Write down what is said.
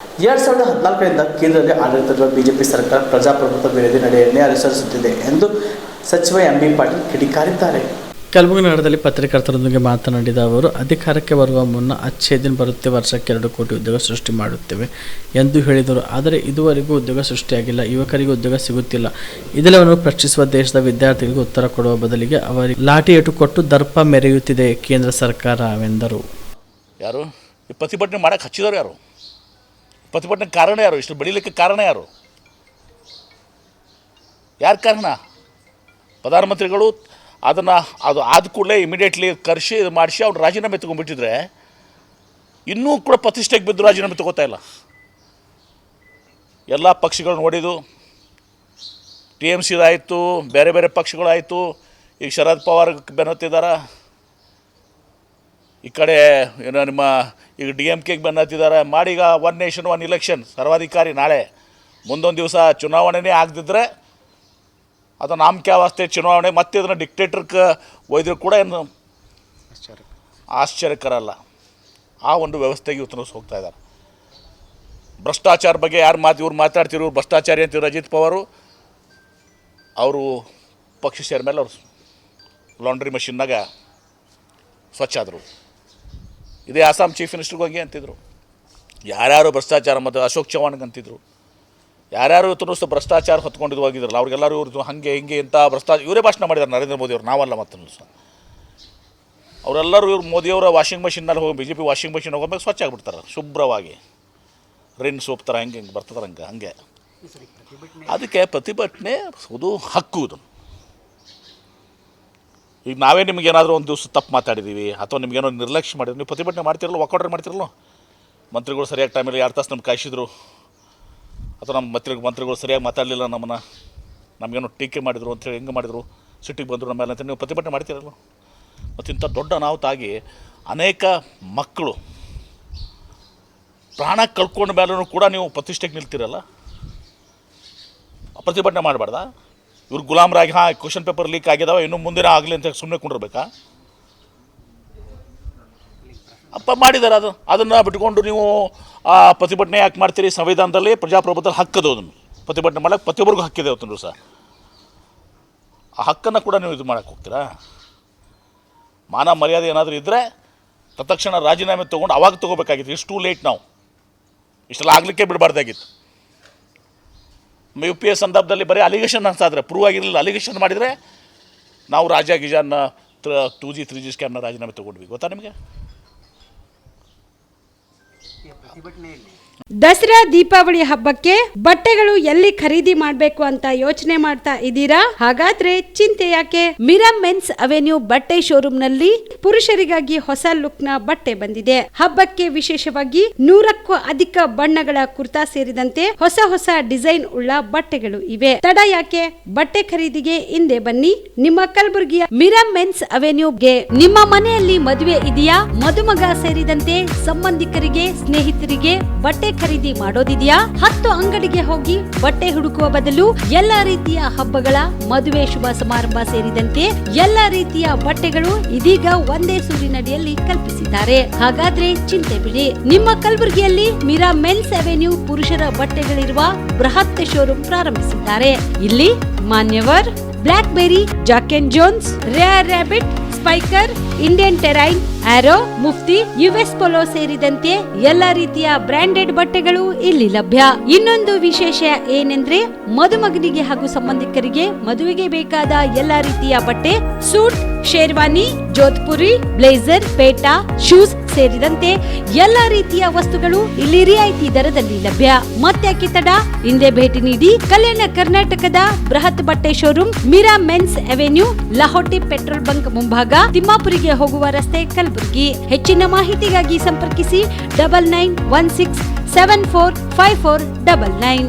2014ರಿಂದ ಕೇಂದ್ರದಲ್ಲಿ ಆಡಳಿತವಿರುವ ಬಿಜೆಪಿ ಸರ್ಕಾರ ಪ್ರಜಾಪ್ರಭುತ್ವ ವಿರೋಧಿ ನಡೆಯನ್ನೇ ಅನುಸರಿಸುತ್ತಿದೆ ಎಂದು ಸಚಿವ ಎಂಬಿ ಪಾಟೀಲ್ ಕಿಡಿಕಾರಿದ್ದಾರೆ. ಕಲಬುರಗಿ ನಗರದಲ್ಲಿ ಪತ್ರಕರ್ತರೊಂದಿಗೆ ಮಾತನಾಡಿದ ಅವರು, ಅಧಿಕಾರಕ್ಕೆ ಬರುವ ಮುನ್ನ ಅಚ್ಚೇ ದಿನ ಬರುತ್ತೆ, ವರ್ಷಕ್ಕೆ 2 ಕೋಟಿ ಉದ್ಯೋಗ ಸೃಷ್ಟಿ ಮಾಡುತ್ತೇವೆ ಎಂದು ಹೇಳಿದರು. ಆದರೆ ಇದುವರೆಗೂ ಉದ್ಯೋಗ ಸೃಷ್ಟಿಯಾಗಿಲ್ಲ, ಯುವಕರಿಗೆ ಉದ್ಯೋಗ ಸಿಗುತ್ತಿಲ್ಲ. ಇದೆಲ್ಲವನ್ನು ಪ್ರಶ್ನಿಸುವ ದೇಶದ ವಿದ್ಯಾರ್ಥಿಗಳಿಗೆ ಉತ್ತರ ಕೊಡುವ ಬದಲಿಗೆ ಅವರಿಗೆ ಲಾಠಿ ಏಟು ಕೊಟ್ಟು ದರ್ಪ ಮೆರೆಯುತ್ತಿದೆ ಕೇಂದ್ರ ಸರ್ಕಾರವೆಂದರು. ಯಾರು ಈ ಪ್ರತಿಭಟನೆ ಮಾಡಕ್ಕೆ ಹಚ್ಚಿದವರು ಯಾರು? ಪ್ರತಿಭಟನೆ ಕಾರಣ ಯಾರು? ಇಷ್ಟು ಬೆಳೀಲಿಕ್ಕೆ ಕಾರಣ ಯಾರು? ಯಾರು ಕಾರಣ? ಪ್ರಧಾನಮಂತ್ರಿಗಳು ಅದು ಆದ ಕೂಡಲೇ ಇಮಿಡಿಯೇಟ್ಲಿ ಕರೆಸಿ ಇದು ಮಾಡಿಸಿ ಅವ್ರು ರಾಜೀನಾಮೆ ತೊಗೊಂಡ್ಬಿಟ್ಟಿದ್ರೆ ಇನ್ನೂ ಕೂಡ ಪ್ರತಿಷ್ಠೆಗೆ ಬಿದ್ದು ರಾಜೀನಾಮೆ ತೊಗೋತಾ ಇಲ್ಲ. ಎಲ್ಲ ಪಕ್ಷಗಳು ನೋಡಿದ್ದು, TMC ಆಯಿತು, ಬೇರೆ ಬೇರೆ ಪಕ್ಷಗಳಾಯಿತು, ಈಗ ಶರದ್ ಪವಾರ್ ಬೆನ್ನತ್ತಿದ್ದಾರೆ, ಈ ಕಡೆ ಏನೋ ನಿಮ್ಮ ಈಗ DMKಗೆ ಬೆನ್ನತ್ತಿದ್ದಾರೆ. ಮಾಡೀಗ 1 ನೇಷನ್ 1 ಇಲೆಕ್ಷನ್ ಸರ್ವಾಧಿಕಾರಿ ನಾಳೆ ಮುಂದೊಂದು ದಿವಸ ಚುನಾವಣೆನೇ ಆಗದಿದ್ದರೆ ಅದು ನಾಮಕಾವಾಸ್ತೆ ಚುನಾವಣೆ ಮತ್ತೆ ಅದನ್ನು ಡಿಕ್ಟೇಟರ್ಗೆ ಒಯ್ದರೂ ಕೂಡ ಏನು ಆಶ್ಚರ್ಯಕರ ಅಲ್ಲ. ಆ ಒಂದು ವ್ಯವಸ್ಥೆಗೆ ಇವತ್ತು ಹೋಗ್ತಾ ಇದ್ದಾರೆ. ಭ್ರಷ್ಟಾಚಾರ ಬಗ್ಗೆ ಯಾರು ಇವ್ರು ಮಾತಾಡ್ತಿರು, ಭ್ರಷ್ಟಾಚಾರಿ ಅಂತಿದ್ರು ಅಜಿತ್ ಪವಾರು, ಅವರು ಪಕ್ಷ ಸೇರಿದ ಮೇಲೆ ಅವರು ಲಾಂಡ್ರಿ ಮಷಿನ್ನಾಗ ಸ್ವಚ್ಛ ಆದರು. ಇದೇ ಆಸಾಮ್ ಚೀಫ್ ಮಿನಿಸ್ಟರ್ಗೆ ಹೋಗಿ ಅಂತಿದ್ರು. ಯಾರ್ಯಾರು ಭ್ರಷ್ಟಾಚಾರ ಮತ್ತು ಅಶೋಕ್ ಚೌಹಾಣ್ಗೆ ಅಂತಿದ್ರು. ಯಾರ್ಯಾರು ಇವತ್ತು ಭ್ರಷ್ಟಾಚಾರ ಹೊತ್ಕೊಂಡಿದ್ದು ಹೋಗಿದ್ರಲ್ಲ ಅವ್ರಿಗೆಲ್ಲರೂ ಇವ್ರದ್ದು ಹಾಗೆ ಹಿಂಗೆ ಇಂಥ ಭ್ರಷ್ಟಾಚಾರ ಇವರೇ ಭಾಷಣ ಮಾಡಿದ್ದಾರೆ. ನರೇಂದ್ರ ಮೋದಿಯವರು, ನಾವಲ್ಲ. ಮತ್ತು ಅವರೆಲ್ಲರೂ ಇವ್ರು ಮೋದಿಯವರ ವಾಷಿಂಗ್ ಮಿಷಿನಲ್ಲಿ ಹೋಗಿ BJP ವಾಷಿಂಗ್ ಮಿಷಿನ್ ಹೋಗೋಬೇಕು ಸ್ವಚ್ಛ ಆಗಿಬಿಡ್ತಾರೆ ಶುಭ್ರವಾಗಿ, ರಿನ್ ಸೋಪ್ ಥರ ಹಂಗೆ ಬರ್ತದೆ ಹಂಗೆ. ಅದಕ್ಕೆ ಪ್ರತಿಭಟನೆ ಅದು ಹಕ್ಕು. ಇದು ಈಗ ನಾವೇ ನಿಮಗೇನಾದರೂ ಒಂದು ದಿವಸ ತಪ್ಪು ಮಾತಾಡಿದ್ದೀವಿ ಅಥವಾ ನಿಮಗೇನೋ ನಿರ್ಲಕ್ಷ್ಯ ಮಾಡಿದ್ವಿ, ನೀವು ಪ್ರತಿಭಟನೆ ಮಾಡ್ತಿರಲ್ಲ, ವಾಕೌಟ್ ಮಾಡ್ತಿರಲ್ಲ. ಮಂತ್ರಿಗಳು ಸರಿಯಾಗಿ ಟೈಮಲ್ಲಿ 2 ತಾಸು ನಮ್ಗೆ ಕಾಯಿಸಿದ್ರು, ಅಥವಾ ನಮ್ಮ ಮಂತ್ರಿಗಳು ಸರಿಯಾಗಿ ಮಾತಾಡಲಿಲ್ಲ, ನಮಗೇನೋ ಟೀಕೆ ಮಾಡಿದ್ರು ಅಂಥೇಳಿ ಹೆಂಗೆ ಮಾಡಿದ್ರು, ಸಿಟ್ಟಿಗೆ ಬಂದರು ನಮ್ಮ ಮೇಲೆ ಅಂತ ನೀವು ಪ್ರತಿಭಟನೆ ಮಾಡ್ತಿರಲ್ಲ. ಮತ್ತು ಇಂಥ ದೊಡ್ಡ ಅನಾಹುತಾಗಿ ಅನೇಕ ಮಕ್ಕಳು ಪ್ರಾಣ ಕಳ್ಕೊಂಡ ಮೇಲೂ ಕೂಡ ನೀವು ಪ್ರತಿಷ್ಠೆಗೆ ನಿಲ್ತಿರಲ್ಲ, ಪ್ರತಿಭಟನೆ ಮಾಡಬಾರ್ದಾ? ಇವ್ರು ಗುಲಾಮರಾಗಿ ಕ್ವಶನ್ ಪೇಪರ್ ಲೀಕ್ ಆಗಿದಾವೆ, ಇನ್ನೂ ಮುಂದಿನ ಆಗಲಿ ಅಂತ ಸುಮ್ಮನೆ ಕುಂಡಿರ್ಬೇಕಾ? ಅಪ್ಪ ಮಾಡಿದ್ದಾರೆ ಅದನ್ನು ಬಿಟ್ಕೊಂಡು ನೀವು ಪ್ರತಿಭಟನೆ ಯಾಕೆ ಮಾಡ್ತೀರಿ? ಸಂವಿಧಾನದಲ್ಲಿ ಪ್ರಜಾಪ್ರಭುತ್ವ ಹಕ್ಕದು, ಅದನ್ನು ಪ್ರತಿಭಟನೆ ಮಾಡೋಕ್ಕೆ ಪ್ರತಿಯೊಬ್ಬರಿಗೂ ಹಕ್ಕಿದೆ ಅವತ್ತು ಸಹ. ಆ ಹಕ್ಕನ್ನು ಕೂಡ ನೀವು ಇದು ಮಾಡೋಕ್ಕೆ ಹೋಗ್ತೀರಾ? ಮಾನ ಮರ್ಯಾದೆ ಏನಾದರೂ ಇದ್ದರೆ ತತ್ಕ್ಷಣ ರಾಜೀನಾಮೆ ತೊಗೊಂಡು ಅವಾಗ ತೊಗೋಬೇಕಾಗಿತ್ತು. ಇಷ್ಟು ಟೂ ಲೇಟ್. ನಾವು ಇಷ್ಟೆಲ್ಲ ಆಗಲಿಕ್ಕೆ ಬಿಡಬಾರ್ದಾಗಿತ್ತು. UPA ಸಂದರ್ಭದಲ್ಲಿ ಬರೀ ಅಲಿಗೇಷನ್ ಅನ್ಸಾದ್ರೆ ಪ್ರೂವ್ ಆಗಿರಲಿಲ್ಲ. ಅಲಿಗೇಷನ್ ಮಾಡಿದರೆ ನಾವು ಗಿಜಾನ್ನ 2G 3G ಸ್ಕ್ಯಾಮ್ನ ರಾಜೀನಾಮೆ ತೊಗೊಂಡ್ವಿ. ಗೊತ್ತಾ ನಿಮಗೆ? ದಸರಾ ದೀಪಾವಳಿ ಹಬ್ಬಕ್ಕೆ ಬಟ್ಟೆಗಳು ಎಲ್ಲಿ ಖರೀದಿ ಮಾಡಬೇಕು ಅಂತ ಯೋಚನೆ ಮಾಡ್ತಾ ಇದ್ದೀರಾ? ಹಾಗಾದ್ರೆ ಚಿಂತೆ ಯಾಕೆ? ಮಿರಾ ಮೆನ್ಸ್ ಅವೆನ್ಯೂ ಬಟ್ಟೆ ಶೋರೂಮ್ ನಲ್ಲಿ ಪುರುಷರಿಗಾಗಿ ಹೊಸ ಲುಕ್ ನ ಬಟ್ಟೆ ಬಂದಿದೆ. ಹಬ್ಬಕ್ಕೆ ವಿಶೇಷವಾಗಿ 100ಕ್ಕೂ ಅಧಿಕ ಬಣ್ಣಗಳ ಕುರ್ತಾ ಸೇರಿದಂತೆ ಹೊಸ ಡಿಸೈನ್ ಉಳ್ಳ ಬಟ್ಟೆಗಳು ಇವೆ. ತಡ ಯಾಕೆ? ಬಟ್ಟೆ ಖರೀದಿಗೆ ಹಿಂದೆ ಬನ್ನಿ. ನಿಮ್ಮ ಕಲಬುರಗಿಯ ಮಿರಾ ಮೆನ್ಸ್ ಅವೆನ್ಯೂಗೆ. ನಿಮ್ಮ ಮನೆಯಲ್ಲಿ ಮದುವೆ ಇದೆಯಾ? ಮದುಮಗ ಸೇರಿದಂತೆ ಸಂಬಂಧಿಕರಿಗೆ, ಸ್ನೇಹಿತರಿಗೆ ಬಟ್ಟೆ ಖರೀದಿ ಮಾಡೋದಿದೆಯಾ? 10 ಅಂಗಡಿಗೆ ಹೋಗಿ ಬಟ್ಟೆ ಹುಡುಕುವ ಬದಲು ಎಲ್ಲಾ ರೀತಿಯ ಹಬ್ಬಗಳ, ಮದುವೆ, ಶುಭ ಸಮಾರಂಭ ಸೇರಿದಂತೆ ಎಲ್ಲಾ ರೀತಿಯ ಬಟ್ಟೆಗಳು ಇದೀಗ ಒಂದೇ ಸೂರಿನಡಿಯಲ್ಲಿ ಕಲ್ಪಿಸಿದ್ದಾರೆ. ಹಾಗಾದ್ರೆ ಚಿಂತೆ ಬಿಡಿ. ನಿಮ್ಮ ಕಲಬುರಗಿಯಲ್ಲಿ ಮಿರಾ ಮೆನ್ಸ್ ಅವೆನ್ಯೂ ಪುರುಷರ ಬಟ್ಟೆಗಳಿರುವ ಬೃಹತ್ ಶೋರೂಮ್ ಪ್ರಾರಂಭಿಸಿದ್ದಾರೆ. ಇಲ್ಲಿ Manyavar, Blackberry, Jack and Jones, Rare Rabbit, Spykar, Indian Terrain, Arrow, Mufti, US Polo ಸೇರಿದಂತೆ ಎಲ್ಲಾ ರೀತಿಯ ಬ್ರಾಂಡೆಡ್ ಬಟ್ಟೆಗಳು ಇಲ್ಲಿ ಲಭ್ಯ. ಇನ್ನೊಂದು ವಿಶೇಷ ಏನೆಂದ್ರೆ ಮದುಮಗನಿಗೆ ಹಾಗೂ ಸಂಬಂಧಿಕರಿಗೆ ಮದುವೆಗೆ ಬೇಕಾದ ಎಲ್ಲಾ ರೀತಿಯ ಬಟ್ಟೆ, ಸೂಟ್, ಶೇರ್ವಾನಿ, ಜೋಧ್ಪುರಿ, ಬ್ಲೇಸರ್, ಪೇಟಾ, ಶೂಸ್ ಸೇರಿದಂತೆ ಎಲ್ಲಾ ರೀತಿಯ ವಸ್ತುಗಳು ಇಲ್ಲಿ ರಿಯಾಯಿತಿ ದರದಲ್ಲಿ ಲಭ್ಯ. ಮತ್ತ್ಯಾಕೆ ತಡ? ಹಿಂದೆ ಭೇಟಿ ನೀಡಿ. ಕಲ್ಯಾಣ ಕರ್ನಾಟಕದ ಬೃಹತ್ ಬಟ್ಟೆ showroom Mira men's avenue, Lahoti petrol bunk ಮುಂಭಾಗ, ತಿಮ್ಮಾಪುರಿಗೆ ಹೋಗುವ ರಸ್ತೆ, ಕಲಬುರಗಿ. ಹೆಚ್ಚಿನ ಮಾಹಿತಿಗಾಗಿ ಸಂಪರ್ಕಿಸಿ 9916745499.